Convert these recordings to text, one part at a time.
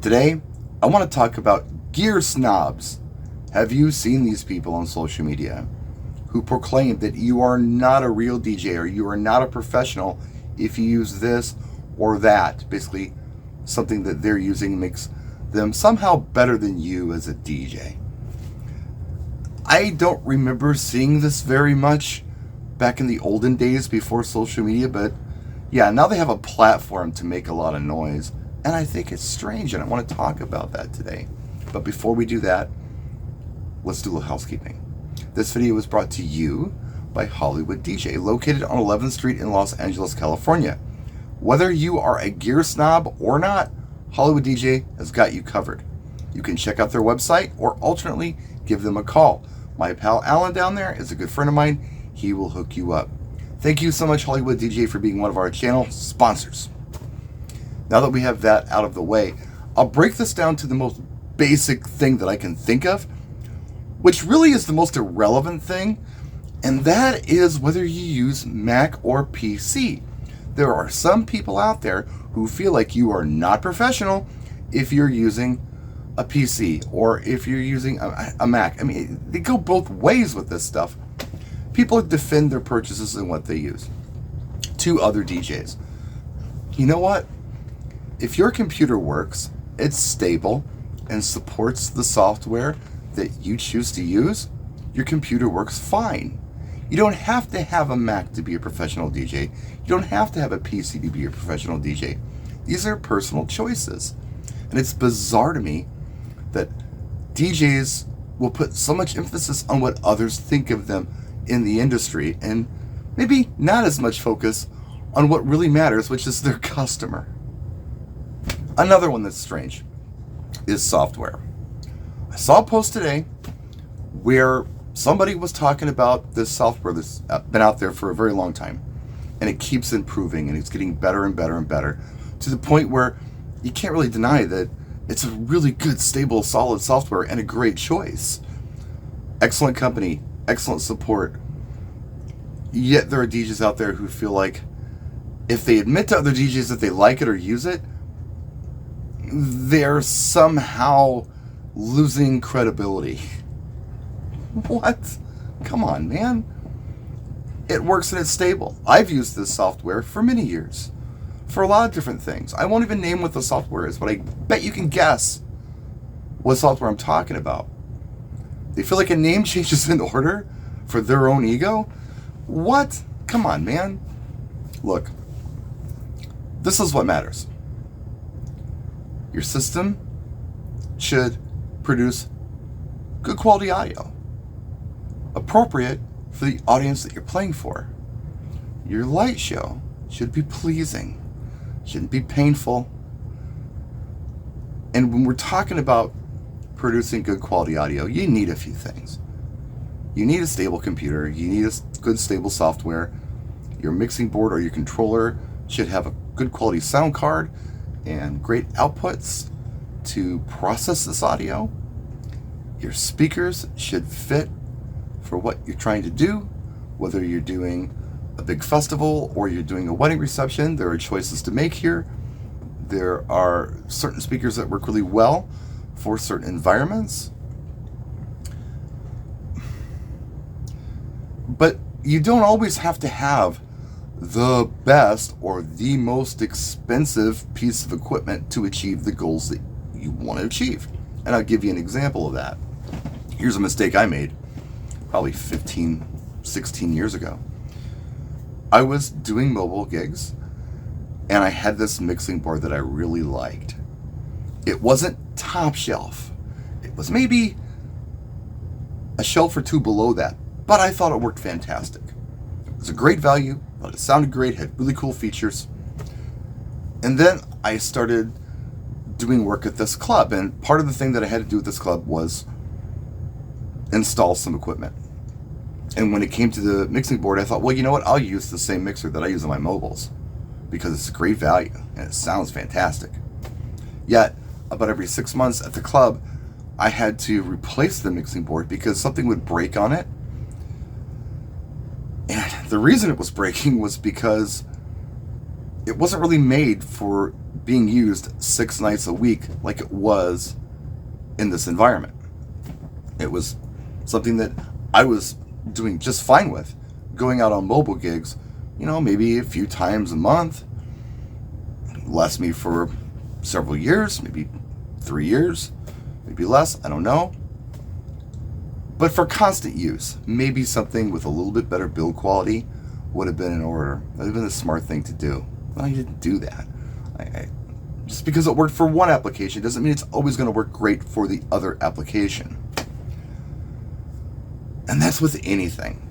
Today, I want to talk about gear snobs. Have you seen these people on social media who proclaim that you are not a real DJ or you are not a professional if you use this or that? Basically, something that they're using makes them somehow better than you as a DJ. I don't remember seeing this very much back in the olden days before social media, but yeah, now they have a platform to make a lot of noise, and I think it's strange, and I want to talk about that today. But before we do that, let's do a little housekeeping. This video was brought to you by Hollywood DJ, located on 11th Street in Los Angeles, California. Whether you are a gear snob or not, Hollywood DJ has got you covered. You can check out their website or alternately give them a call. My pal Alan down there is a good friend of mine. He will hook you up. Thank you so much, Hollywood DJ, for being one of our channel sponsors. Now that we have that out of the way, I'll break this down to the most basic thing that I can think of, which really is the most irrelevant thing, and that is whether you use Mac or PC. There are some people out there who feel like you are not professional if you're using a PC or if you're using a Mac. I mean, they go both ways with this stuff. People defend their purchases and what they use to other DJs. You know what? If your computer works, it's stable, and supports the software that you choose to use, your computer works fine. You don't have to have a Mac to be a professional DJ. You don't have to have a PC to be a professional DJ. These are personal choices. And it's bizarre to me that DJs will put so much emphasis on what others think of them in the industry and maybe not as much focus on what really matters, which is their customer. Another one that's strange is software. I saw a post today where somebody was talking about this software that's been out there for a very long time, and it keeps improving and it's getting better and better and better to the point where you can't really deny that it's a really good, stable, solid software and a great choice. Excellent company, excellent support. Yet there are DJs out there who feel like if they admit to other DJs that they like it or use it, they're somehow losing credibility. What? Come on, man. It works and it's stable. I've used this software for many years for a lot of different things. I won't even name what the software is, but I bet you can guess what software I'm talking about. They feel like a name change is in order for their own ego? What? Come on, man. Look, this is what matters. Your system should produce good quality audio, appropriate for the audience that you're playing for. Your light show should be pleasing, shouldn't be painful. And when we're talking about producing good quality audio, you need a few things. You need a stable computer, you need a good stable software. Your mixing board or your controller should have a good quality sound card and great outputs to process this audio. Your speakers should fit for what you're trying to do, whether you're doing a big festival or you're doing a wedding reception. There are choices to make here. There are certain speakers that work really well for certain environments. But you don't always have to have the best or the most expensive piece of equipment to achieve the goals that you want to achieve. And I'll give you an example of that. Here's a mistake I made probably 15, 16 years ago. I was doing mobile gigs and I had this mixing board that I really liked. It wasn't top shelf. It was maybe a shelf or two below that, but I thought it worked fantastic. It was a great value, but it sounded great, had really cool features. And then I started doing work at this club, and part of the thing that I had to do at this club was install some equipment. And when it came to the mixing board, I thought, well, you know what? I'll use the same mixer that I use on my mobiles because it's a great value and it sounds fantastic. Yet, about every 6 months at the club, I had to replace the mixing board because something would break on it. And the reason it was breaking was because it wasn't really made for being used 6 nights a week like it was in this environment. It was something that I was doing just fine with. Going out on mobile gigs, maybe a few times a month. Lasts me for several years, maybe 3 years, maybe less, I don't know. But for constant use, maybe something with a little bit better build quality would have been in order. That would have been a smart thing to do. But I didn't do that. Just because it worked for one application doesn't mean it's always going to work great for the other application. And that's with anything.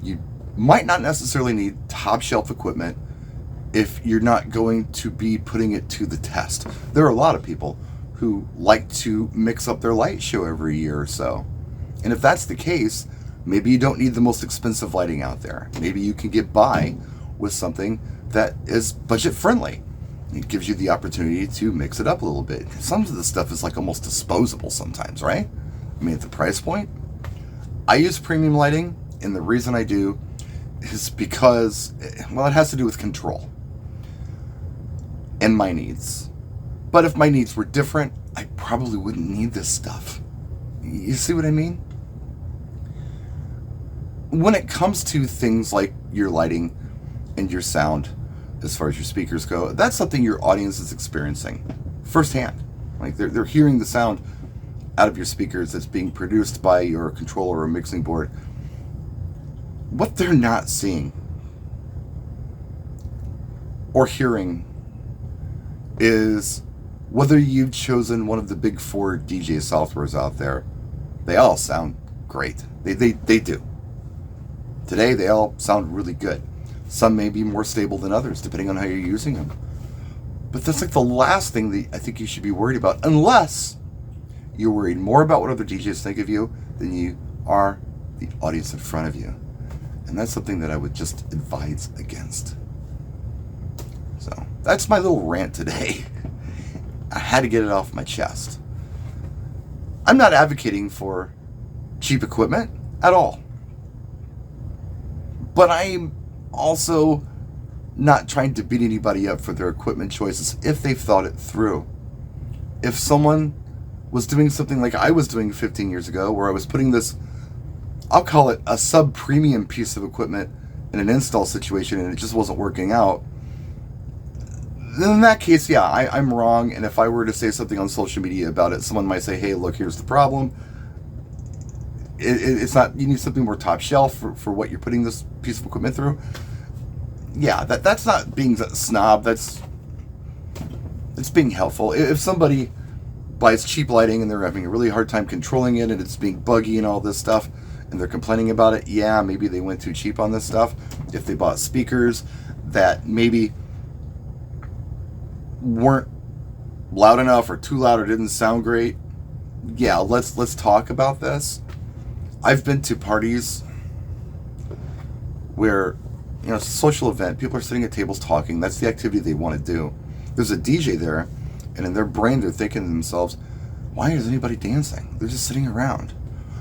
You might not necessarily need top shelf equipment if you're not going to be putting it to the test. There are a lot of people who like to mix up their light show every year or so. And if that's the case, maybe you don't need the most expensive lighting out there. Maybe you can get by with something that is budget friendly. It gives you the opportunity to mix it up a little bit. Some of the stuff is like almost disposable sometimes, right? I mean, at the price point. I use premium lighting, and the reason I do is because, well, it has to do with control and my needs. But if my needs were different, I probably wouldn't need this stuff. You see what I mean? When it comes to things like your lighting and your sound, as far as your speakers go, that's something your audience is experiencing firsthand. Like they're hearing the sound out of your speakers that's being produced by your controller or mixing board. What they're not seeing or hearing is whether you've chosen one of the big 4 DJ softwares out there. They all sound great. They do. Today, they all sound really good. Some may be more stable than others, depending on how you're using them. But that's like the last thing that I think you should be worried about, unless you're worried more about what other DJs think of you than you are the audience in front of you. And that's something that I would just advise against. So that's my little rant today. I had to get it off my chest. I'm not advocating for cheap equipment at all. But I'm also not trying to beat anybody up for their equipment choices if they've thought it through. If someone was doing something like I was doing 15 years ago, where I was putting this, I'll call it a sub-premium piece of equipment in an install situation and it just wasn't working out, then in that case, yeah, I'm wrong. And if I were to say something on social media about it, someone might say, hey, look, here's the problem. It's not, you need something more top shelf for what you're putting this piece of equipment through. Yeah, that's not being a snob. That's being helpful. If somebody buys cheap lighting and they're having a really hard time controlling it and it's being buggy and all this stuff and they're complaining about it, yeah, maybe they went too cheap on this stuff. If they bought speakers that maybe weren't loud enough or too loud or didn't sound great, yeah, let's talk about this. I've been to parties where, it's a social event. People are sitting at tables talking. That's the activity they want to do. There's a DJ there, and in their brain they're thinking to themselves, why is anybody dancing? They're just sitting around.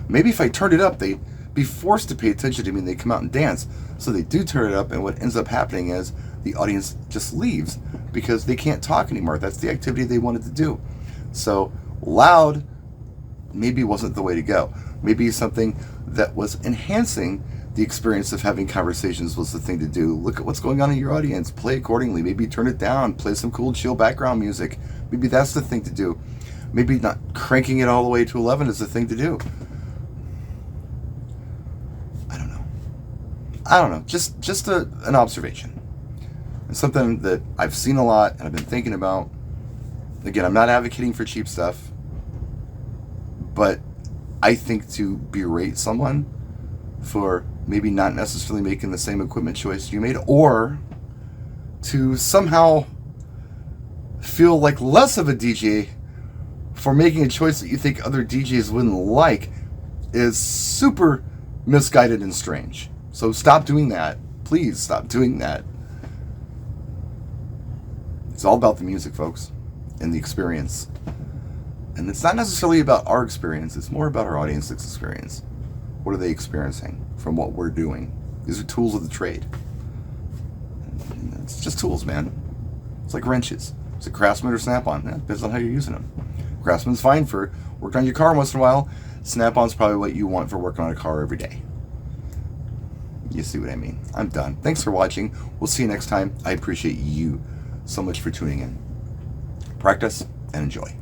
Maybe if I turned it up, they'd be forced to pay attention to me and they come out and dance. So they do turn it up, and what ends up happening is the audience just leaves because they can't talk anymore. That's the activity they wanted to do. So loud maybe wasn't the way to go. Maybe something that was enhancing the experience of having conversations was the thing to do. Look at what's going on in your audience. Play accordingly. Maybe turn it down. Play some cool, chill background music. Maybe that's the thing to do. Maybe not cranking it all the way to 11 is the thing to do. I don't know. Just an observation. It's something that I've seen a lot and I've been thinking about. Again, I'm not advocating for cheap stuff, but I think to berate someone for maybe not necessarily making the same equipment choice you made, or to somehow feel like less of a DJ for making a choice that you think other DJs wouldn't like, is super misguided and strange. So stop doing that. Please stop doing that. It's all about the music, folks, and the experience. And it's not necessarily about our experience. It's more about our audience's experience. What are they experiencing from what we're doing? These are tools of the trade. It's just tools, man. It's like wrenches. Is it Craftsman or Snap-on? Yeah, depends on how you're using them. Craftsman's fine for working on your car once in a while. Snap-on's probably what you want for working on a car every day. You see what I mean? I'm done. Thanks for watching. We'll see you next time. I appreciate you so much for tuning in. Practice and enjoy.